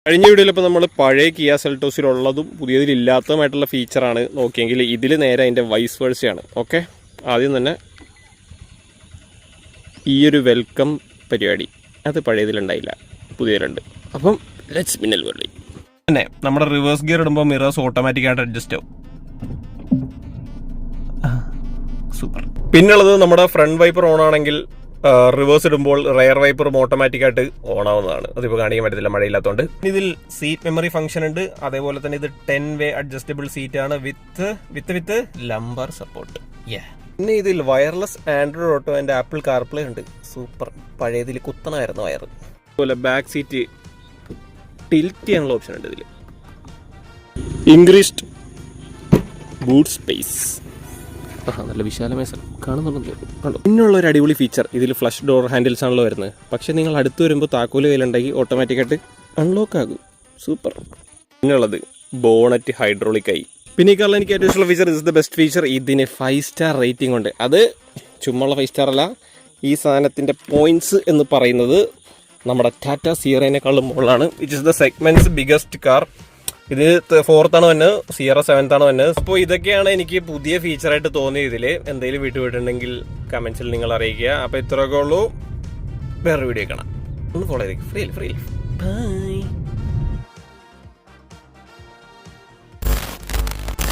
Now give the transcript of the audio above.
കഴിഞ്ഞ വീഡിയോയിൽ ഇപ്പോൾ നമ്മൾ പഴയ കിയ സെൽറ്റോസിലുള്ളതും പുതിയതിലില്ലാത്തതുമായിട്ടുള്ള ഫീച്ചറാണ് നോക്കിയെങ്കിൽ ഇതിൽ നേരെ അതിൻ്റെ വൈസ് വേഴ്സയാണ്. ഓക്കെ, ആദ്യം തന്നെ ഈ ഒരു വെൽക്കം പരിപാടി അത് പഴയതിലുണ്ടായില്ല, പുതിയതിലുണ്ട്. അപ്പം ലെറ്റ്സ് മിന്നൽ വേൾഡ് തന്നെ നമ്മുടെ റിവേഴ്സ് ഗിയർ ഇടുമ്പോൾ മിറേഴ്സ് ഓട്ടോമാറ്റിക്കായിട്ട് അഡ്ജസ്റ്റ് ആവും. സൂപ്പർ. പിന്നുള്ളത് നമ്മുടെ ഫ്രണ്ട് വൈപ്പർ ഓൺ ആണെങ്കിൽ റിവേഴ്സ് ഇടുമ്പോൾ റെയർ വൈപ്പറും ഓട്ടോമാറ്റിക്കായിട്ട് ഓൺ ആവുന്നതാണ്. അതിപ്പോൾ കാണിക്കാൻ പറ്റത്തില്ല മഴയില്ലാത്തതുകൊണ്ട്. ഇതിൽ സീറ്റ് മെമ്മറി ഫംഗ്ഷൻ ഉണ്ട്. അതേപോലെ തന്നെ ഇത് 10-way അഡ്ജസ്റ്റബിൾ സീറ്റ് ആണ് വിത്ത് ലംബർ സപ്പോർട്ട്. പിന്നെ ഇതിൽ wireless Android auto and apple CarPlay ഉണ്ട്. സൂപ്പർ. പഴയതിൽ കുത്തണമായിരുന്നു വയർ. അതുപോലെ ബാക്ക് സീറ്റ് ടിൽറ്റ് ചെയ്യാനുള്ള ഓപ്ഷൻ ഉണ്ട്. ഇതിൽ ഇൻക്രീസ്ഡ് ബൂട്ട് സ്പേസ്. നല്ല വിശാലമായ സ്ഥലം കാണുന്നുണ്ടോ? കണ്ടോ? പിന്നുള്ള ഒരു അടിപൊളി ഫീച്ചർ, ഇതിൽ ഫ്ലഷ് ഡോർ ഹാൻഡിൽസ് ആണല്ലോ വരുന്നത്. പക്ഷേ നിങ്ങൾ അടുത്ത് വരുമ്പോൾ താക്കോല് കയ്യിലുണ്ടെങ്കിൽ ഓട്ടോമാറ്റിക്കായിട്ട് അൺലോക്ക് ആകും. സൂപ്പർ. പിന്നുള്ളത് ബോണറ്റ് ഹൈഡ്രോളിക് ആയി. പിന്നെ ഈ കാറിൽ എനിക്ക് ഏറ്റവും ഇഷ്ടമുള്ള feature, is the best feature. ഇതിന് 5 സ്റ്റാർ റേറ്റിംഗ് ഉണ്ട്. അത് ചുമ്മുള്ള 5 സ്റ്റാർ അല്ല, ഈ സാധനത്തിൻ്റെ പോയിന്റ്സ് എന്ന് പറയുന്നത് നമ്മുടെ ടാറ്റ സിയറേനേക്കാളും മുകളിലാണ്. Which is the segments biggest car. ഇത് 4th ആണ് വന്നത്, സിയറ 7th ആണ് വന്നത്. അപ്പോൾ ഇതൊക്കെയാണ് എനിക്ക് പുതിയ ഫീച്ചറായിട്ട് തോന്നിയത്. ഇതിൽ എന്തെങ്കിലും വിട്ടുപോയിട്ടുണ്ടെങ്കിൽ കമൻസിൽ നിങ്ങൾ അറിയിക്കുക. അപ്പോൾ ഇത്രയൊക്കെ ഉള്ളൂ. വേറൊരു വീഡിയോ കാണാം. ഒന്ന് ഫോളോ ചെയ്തേക്ക്. Free by.